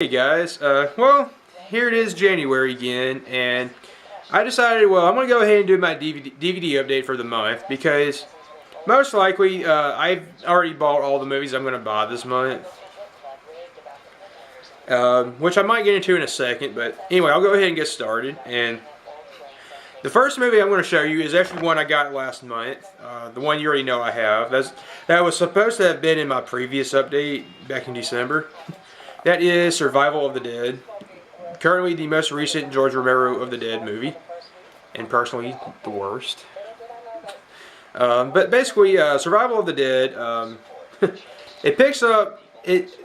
Hey guys, well, here it is January again, and I decided, well, I'm going to go ahead and do my DVD update for the month, because most likely, I've already bought all the movies I'm going to buy this month, which I might get into in a second, but anyway, I'll go ahead and get started. And the first movie I'm going to show you is actually one I got last month, the one you already know I have. That was supposed to have been in my previous update back in December. That is Survival of the Dead. Currently the most recent George Romero of the Dead movie. And personally, the worst. But basically, Survival of the Dead, it picks up,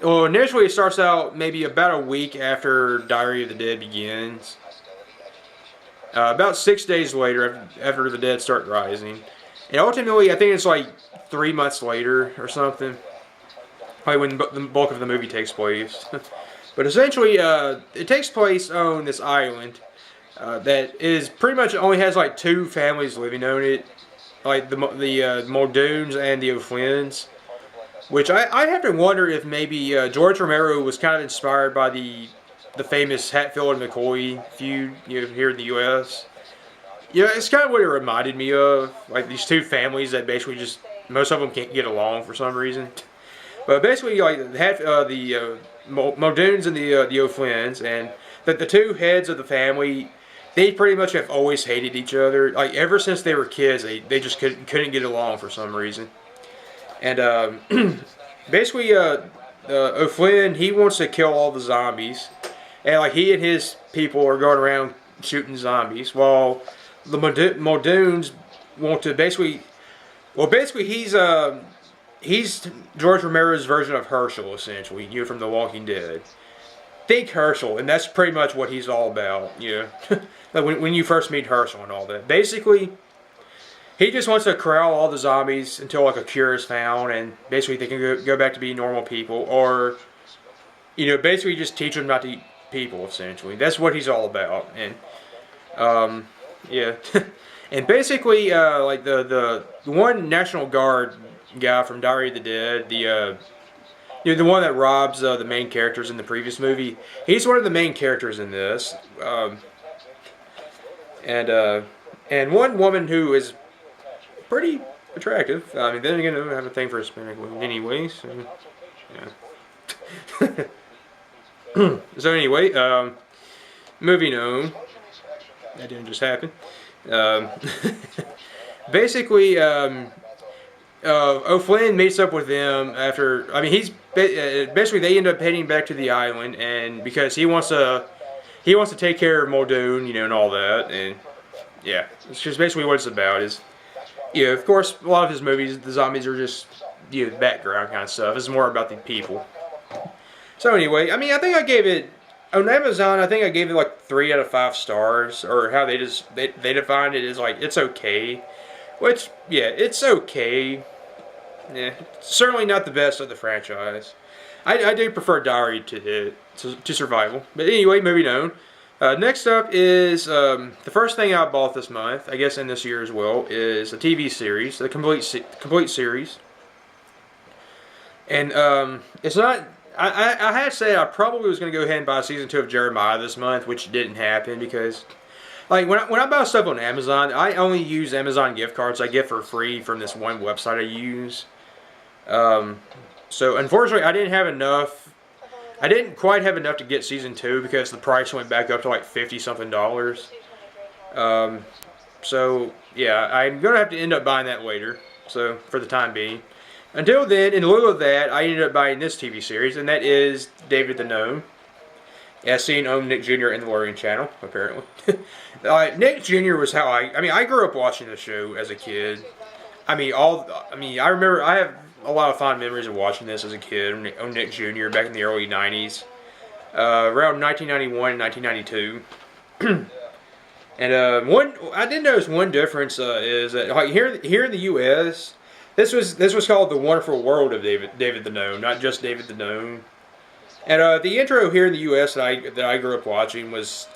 well, initially it starts out maybe about a week after Diary of the Dead begins. About 6 days later, after the dead start rising. And ultimately, I think it's like 3 months later or something. Probably when the bulk of the movie takes place. But essentially, it takes place on this island that is pretty much only has like 2 families living on it, like the Muldoons and the O'Flynn's. Which I have to wonder if maybe George Romero was kind of inspired by the famous Hatfield and McCoy feud, here in the U.S. Yeah, it's kind of what it reminded me of, like these 2 families that basically just most of them can't get along for some reason. But basically, like the Muldoons and the O'Flynn's, and the 2 heads of the family, they pretty much have always hated each other. Like ever since they were kids, they just couldn't get along for some reason. And basically, O'Flynn, he wants to kill all the zombies, and like he and his people are going around shooting zombies, while the Muldoons want to basically, well, basically he's George Romero's version of Herschel, essentially, from The Walking Dead. Think Herschel, and that's pretty much what he's all about, like when you first meet Herschel and all that. Basically, he just wants to corral all the zombies until like a cure is found, and basically they can go back to being normal people, or basically just teach them not to eat people. Essentially, that's what he's all about. And yeah, and basically like the one National Guard guy from Diary of the Dead, the one that robs the main characters in the previous movie, he's one of the main characters in this. And one woman who is pretty attractive. I mean, then again, I don't have a thing for Hispanic women anyway, so yeah. So anyway, moving on. That didn't just happen. Basically, O'Flynn meets up with them after. I mean, basically they end up heading back to the island, and because he wants to take care of Muldoon, and all that, and yeah, it's just basically what it's about. Is of course, a lot of his movies, the zombies are just background kind of stuff. It's more about the people. So anyway, I mean, I think I gave it on Amazon. I think I gave it like 3 out of 5 stars, or how they defined it is like it's okay. Which, yeah, it's okay. Yeah, certainly not the best of the franchise. I do prefer Diary to Survival. But anyway, moving on. Next up is the first thing I bought this month, I guess in this year as well, is a TV series, the complete series. And it's not. I had said I probably was going to go ahead and buy season 2 of Jeremiah this month, which didn't happen because, like, when I buy stuff on Amazon, I only use Amazon gift cards I get for free from this one website I use. So unfortunately, I didn't have enough. I didn't quite have enough to get season 2 because the price went back up to like $50-something. So yeah, I'm gonna have to end up buying that later. So for the time being. Until then, in lieu of that, I ended up buying this TV series, and that is David the Gnome. As seen on Nick Jr. and the Lorian channel, apparently. Nick Jr. was how I grew up watching the show as a kid. I remember, I have a lot of fond memories of watching this as a kid on Nick Jr. back in the early 90s. Around 1991 and 1992. And I did notice one difference is that like here in the U.S., this was called The Wonderful World of David the Gnome, not just David the Gnome. And the intro here in the U.S. that I grew up watching was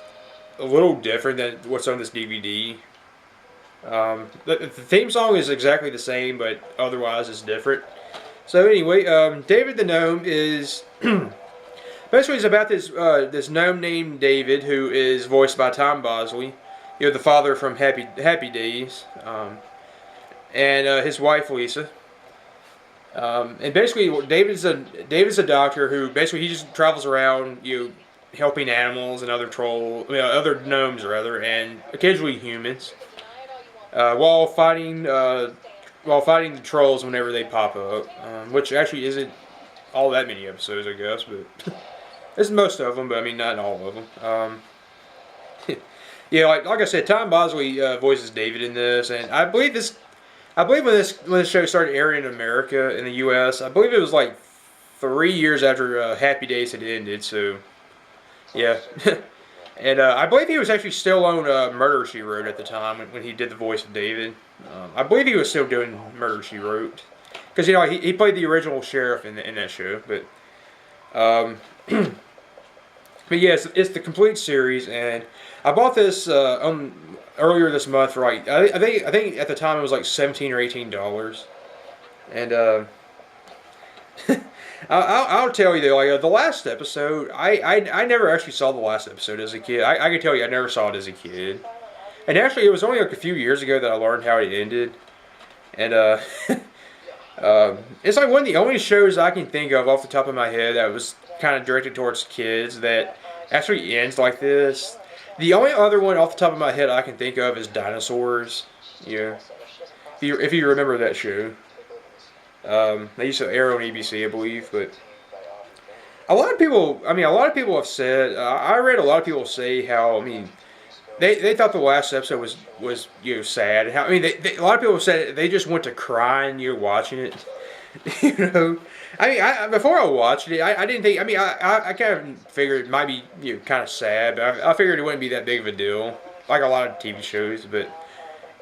a little different than what's on this DVD. The theme song is exactly the same, but otherwise it's different. So anyway, David the Gnome is Basically, it's about this gnome named David, who is voiced by Tom Bosley, the father from Happy Days, and his wife Lisa. And basically, David's a doctor who basically he just travels around, helping animals and other gnomes rather, and occasionally humans, while fighting the trolls whenever they pop up, which actually isn't all that many episodes, I guess, but it's most of them, but I mean not all of them. Yeah, like I said, Tom Bosley voices David in this, and I believe when this show started airing in America, in the U.S., I believe it was like 3 years after Happy Days had ended. So, yeah, and I believe he was actually still on Murder She Wrote at the time when he did the voice of David. I believe he was still doing Murder She Wrote because he played the original sheriff in that show. But but yeah, it's the complete series, and I bought this earlier this month for like I think at the time it was like $17 or $18, and I'll tell you though, like the last episode, I never actually saw the last episode as a kid. I can tell you I never saw it as a kid, and actually it was only like a few years ago that I learned how it ended, and it's like one of the only shows I can think of off the top of my head that was kind of directed towards kids that actually ends like this. The only other one off the top of my head I can think of is Dinosaurs. Yeah, if you remember that show, they used to air on ABC, I believe. But a lot of people have said. I read a lot of people say how they thought the last episode was sad. And how a lot of people said they just went to crying watching it. Before I watched it, I didn't think. I kind of figured it might be kind of sad, but I figured it wouldn't be that big of a deal, like a lot of TV shows. But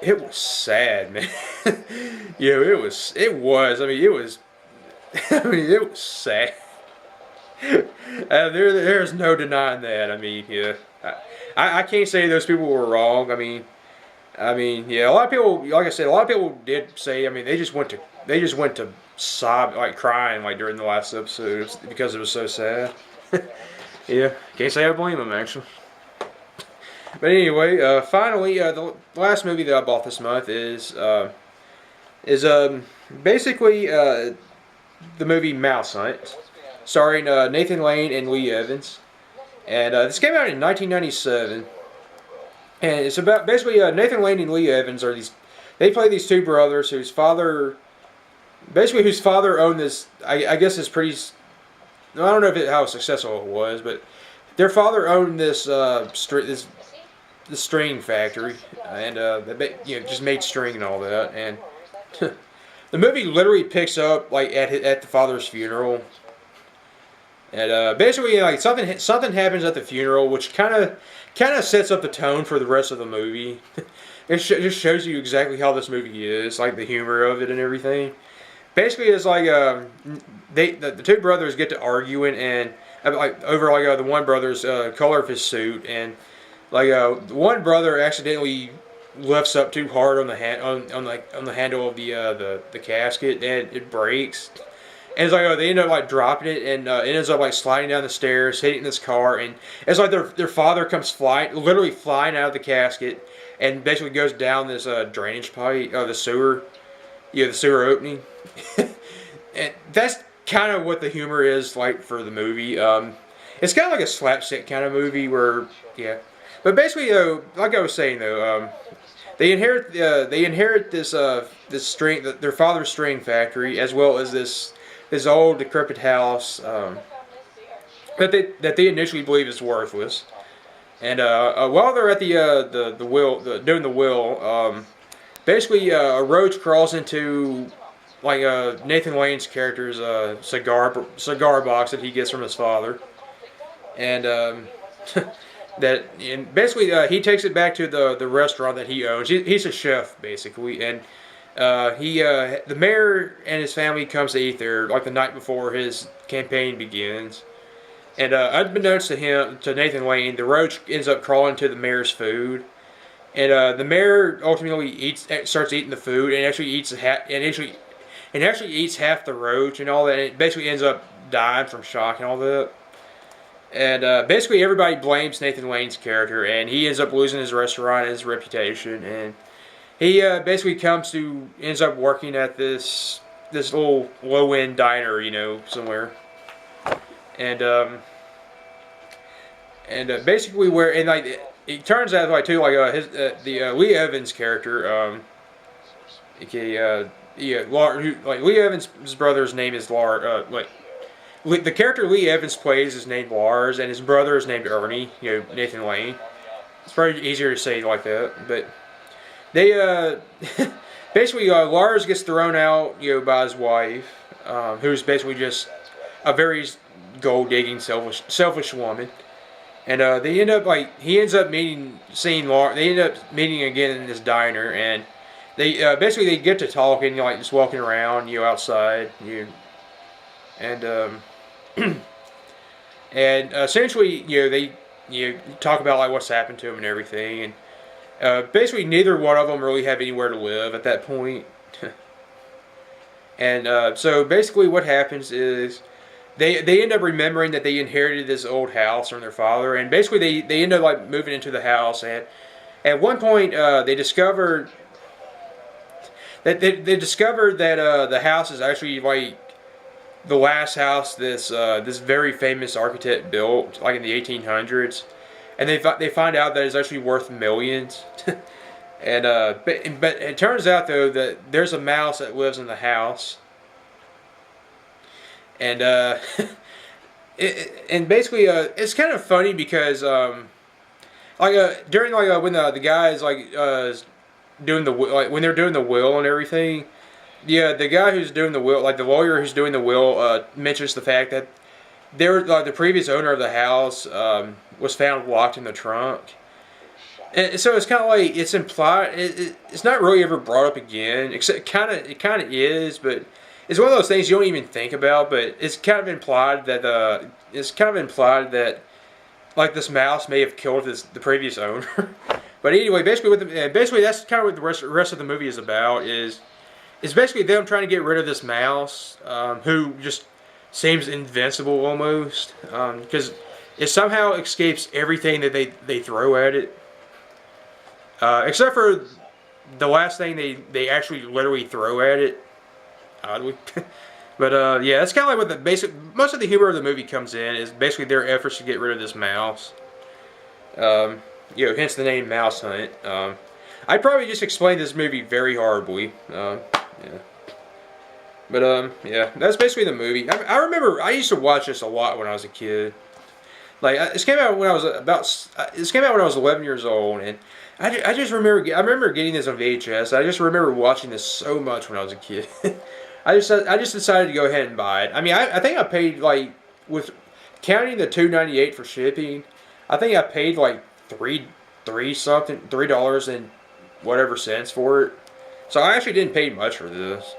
it was sad, man. It was. It was. It was. It was sad. There's no denying that. I can't say those people were wrong. A lot of people, like I said, a lot of people did say. They just went to sob, like crying, like during the last episode because it was so sad. Yeah, can't say I blame them actually. But anyway, finally, the last movie that I bought this month is basically the movie Mousehunt, starring Nathan Lane and Lee Evans, and this came out in 1997, and it's about basically Nathan Lane and Lee Evans they play these two brothers whose father owned this. I guess it's pretty. I don't know how successful it was, but their father owned this this string factory, and they just made string and all that. And the movie literally picks up like at the father's funeral, and basically like something happens at the funeral, which kind of sets up the tone for the rest of the movie. It just shows you exactly how this movie is, like the humor of it and everything. Basically, it's like the two brothers get to arguing and over the one brother's color of his suit, and one brother accidentally lifts up too hard on the handle of the casket, and it breaks. And it's like they end up dropping it, and it ends up sliding down the stairs, hitting this car, and it's like their father comes literally flying out of the casket, and basically goes down this drainage pipe, the sewer. The sewer opening. And that's kind of what the humor is like for the movie. It's kind of like a slapstick kind of movie where, yeah. But basically, like I was saying though, they inherit this string, their father's string factory, as well as this old decrepit house that they initially believe is worthless. And while they're at doing the will, basically, a roach crawls into Nathan Lane's character's cigar box that he gets from his father, and basically he takes it back to the restaurant that he owns. He's a chef basically, and the mayor and his family comes to eat there the night before his campaign begins. And unbeknownst to Nathan Lane, the roach ends up crawling to the mayor's food. And the mayor ultimately starts eating the food, and actually eats half the roach and all that. And it basically ends up dying from shock and all that. And basically everybody blames Nathan Lane's character, and he ends up losing his restaurant and his reputation, and he basically ends up working at this little low-end diner, you know, somewhere. And basically it turns out like too, like Lee Evans character, Lee Evans' brother's name is Lars. The character Lee Evans plays is named Lars, and his brother is named Ernie. You know, Nathan Lane. It's probably easier to say like that, but they basically Lars gets thrown out, you know, by his wife, who's basically just a very gold digging, selfish woman. And he ends up meeting again in this diner, and they basically they get to talking, you know, like just walking around, you know, outside, and and essentially, you know, they talk about like what's happened to him and everything, and basically neither one of them really have anywhere to live at that point. And so basically, what happens is they end up remembering that they inherited this old house from their father, and basically they end up like moving into the house. And at one point, they discovered that the house is actually like the last house this very famous architect built, like in the 1800s, and they find out that it's actually worth millions. And but it turns out though that there's a mouse that lives in the house, and and basically it's kind of funny because during when the guys doing when they're doing the will and everything. Yeah, the guy who's doing the will, like the lawyer who's doing the will, mentions the fact that the previous owner of the house was found locked in the trunk, and so it's kind of like it's implied. It's not really ever brought up again, except it kind of is, but it's one of those things you don't even think about. But it's kind of implied that like this mouse may have killed the previous owner. But anyway, basically that's kind of what the rest of the movie is about. It's basically them trying to get rid of this mouse, who just seems invincible almost, because it somehow escapes everything that they throw at it, except for the last thing they actually literally throw at it, oddly. But yeah, that's kind of like what most of the humor of the movie comes in, is basically their efforts to get rid of this mouse. You know, hence the name Mousehunt. I probably just explained this movie very horribly. Yeah. But yeah, that's basically the movie. I remember I used to watch this a lot when I was a kid. Like this came out when I was This came out when I was 11 years old, and I just remember getting this on VHS. I just remember watching this so much when I was a kid. I just decided to go ahead and buy it. I mean, I think I paid like, with counting the $2.98 for shipping, I think I paid like $3 and whatever cents for it. So I actually didn't pay much for this.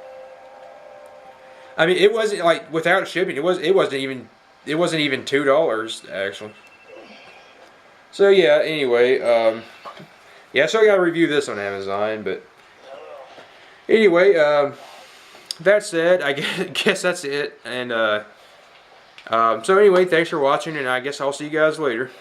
I mean, it wasn't like, without shipping, it wasn't even $2 actually. So yeah, anyway, yeah, so I gotta review this on Amazon, but anyway, that said, I guess that's it. And so anyway, thanks for watching, and I guess I'll see you guys later.